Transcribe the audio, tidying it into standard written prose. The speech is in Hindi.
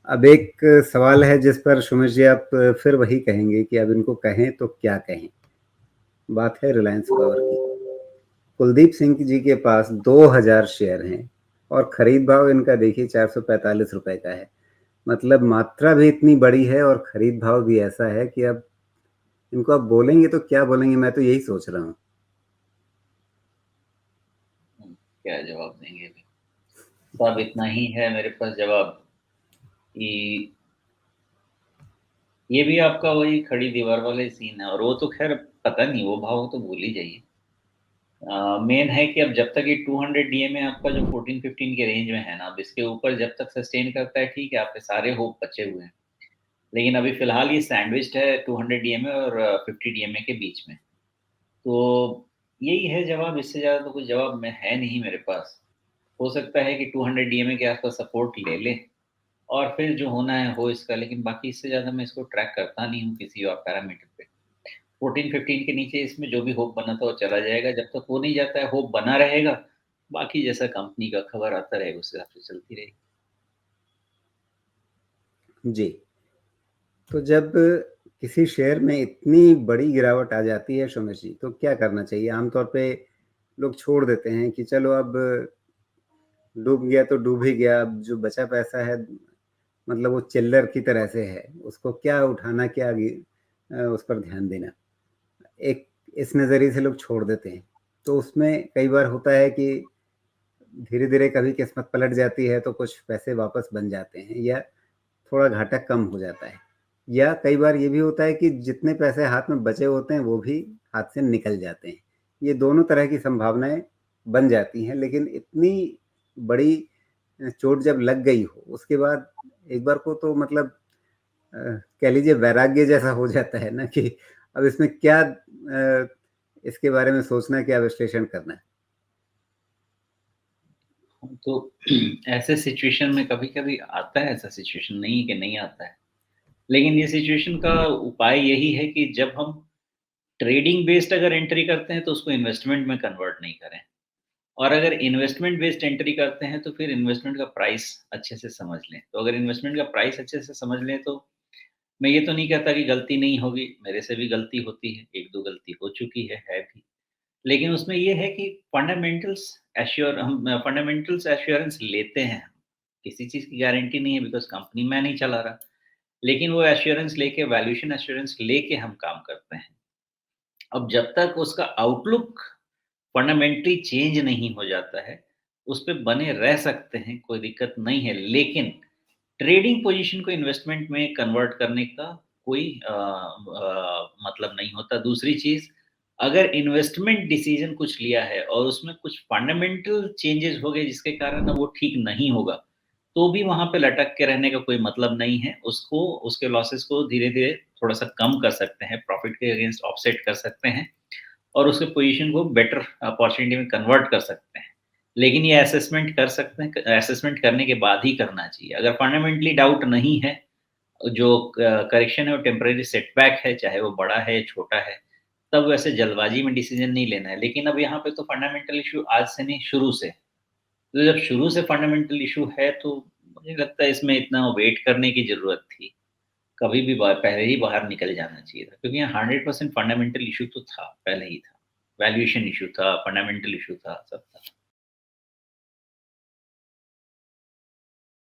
अब एक सवाल है जिस पर सुमेश जी आप फिर वही कहेंगे कि अब इनको कहें तो क्या कहें? बात है रिलायंस पावर की। कुलदीप सिंह जी के पास 2000 शेयर हैं और खरीद भाव इनका देखिए 445 रुपए का है। मतलब मात्रा भी इतनी बड़ी है और खरीद भाव भी ऐसा है कि अब इनको आप बोलेंगे तो क्या बोलेंगे, मैं तो यही सोच रहा हूँ। क्या जवाब देंगे अभी? सब इतना ही है मेरे पास जवाब कि ये भी आपका वही खड़ी दीवार वाले सीन है, और वो तो खैर पता नहीं, वो भाव तो भूल ही जाइए। मेन है कि अब जब तक ये 200 डीएमए आपका जो 14-15 के रेंज में है ना, अब इसके ऊपर जब तक सस्टेन करता है ठीक है, आपके सारे होप बचे हुए हैं। लेकिन अभी फिलहाल ये सैंडविच्ड है 200 डीएमए और 50 डीएमए के बीच में। तो यही है जवाब, इससे ज़्यादा तो कुछ जवाब में है नहीं मेरे पास। हो सकता है कि 200 डीएमए के आसपास सपोर्ट ले ले और फिर जो होना है हो इसका, लेकिन बाकी इससे ज़्यादा मैं इसको ट्रैक करता नहीं हूँ किसी और पैरामीटर पे। 14-15 के नीचे इसमें जो भी होप बना था वो चला जाएगा, जब तक हो नहीं जाता है होप बना रहेगा, बाकी जैसा कंपनी का खबर आता रहेगा उस हिसाब से चलती रहेगी। जी। तो जब किसी शेयर में इतनी बड़ी गिरावट आ जाती है सुमेश जी, तो क्या करना चाहिए? आमतौर पे लोग छोड़ देते हैं कि चलो अब डूब गया तो डूब ही गया, अब जो बचा पैसा है मतलब वो चिल्लर की तरह से है, उसको क्या उठाना, क्या उस पर ध्यान देना। एक इस नज़रिए से लोग छोड़ देते हैं। तो उसमें कई बार होता है कि धीरे-धीरे कभी किस्मत पलट जाती है तो कुछ पैसे वापस बन जाते हैं या थोड़ा घाटा कम हो जाता है। या कई बार ये भी होता है कि जितने पैसे हाथ में बचे होते हैं वो भी हाथ से निकल जाते हैं। ये दोनों तरह की संभावनाएँ बन जाती हैं, लेकिन इतनी बड़ी चोट जब लग गई हो उसके बाद एक बार को तो मतलब कह लीजिए वैराग्य जैसा हो जाता है ना कि अब इसमें क्या इसके बारे में सोचना, क्या विश्लेषण करना है। तो ऐसे सिचुएशन में कभी-कभी आता है, ऐसा सिचुएशन नहीं है कि नहीं आता है। लेकिन ये सिचुएशन का उपाय यही है कि जब हम ट्रेडिंग बेस्ड अगर एंट्री करते हैं तो उसको इन्वेस्टमेंट में कन्वर्ट नहीं करें। और अगर इन्वेस्टमेंट बेस्ड एंट्री करते हैं तो फिर इन्वेस्टमेंट का प्राइस अच्छे से समझ लें। तो अगर इन्वेस्टमेंट का प्राइस अच्छे से समझ लें तो मैं ये तो नहीं कहता कि गलती नहीं होगी, मेरे से भी गलती होती है, 1-2 गलती हो चुकी है भी। लेकिन उसमें ये है कि फंडामेंटल्स एश्योरेंस लेते हैं। किसी चीज़ की गारंटी नहीं है बिकॉज़ कंपनी मैं नहीं चला रहा। लेकिन वो एश्योरेंस लेके, वैल्यूएशन एश्योरेंस लेके हम काम करते हैं। अब जब तक उसका आउटलुक फंडामेंटली चेंज नहीं हो जाता है, उस पे बने रह सकते हैं, कोई दिक्कत नहीं है। लेकिन ट्रेडिंग पोज़ीशन को इन्वेस्टमेंट में कन्वर्ट करने का कोई मतलब नहीं होता। दूसरी चीज़, अगर इन्वेस्टमेंट डिसीज़न कुछ लिया है और उसमें कुछ फंडामेंटल चेंजेज़ हो गए जिसके कारण वो ठीक नहीं होगा, तो भी वहाँ पे लटक के रहने का कोई मतलब नहीं है। उसको, उसके लॉसेस को धीरे-धीरे थोड़ा-सा कम कर सकते हैं, प्रॉफ़िट के अगेंस्ट ऑफसेट कर सकते हैं और उसके पोज़ीशन को बेटर अपॉर्च्युनिटी में कन्वर्ट कर सकते हैं। लेकिन ये असेसमेंट कर सकते हैं, असेसमेंट करने के बाद ही करना चाहिए। अगर फंडामेंटली डाउट नहीं है, जो करेक्शन है वो टेम्परेरी सेटबैक है, चाहे वो बड़ा है, छोटा है, तब वैसे जल्दबाज़ी में डिसीज़न नहीं लेना है। लेकिन अब यहाँ पे तो फंडामेंटल इश्यू आज से नहीं, शुरू से। तो जब शुरू से फंडामेंटल इश्यू है तो मुझे लगता है इसमें इतना वेट करने की ज़रूरत थी। कभी भी पहले ही बाहर निकल जाना चाहिए था, क्योंकि यहाँ 100% फंडामेंटल इश्यू तो था, पहले ही था। वैल्यूएशन इश्यू था, फंडामेंटल इश्यू था, सब था।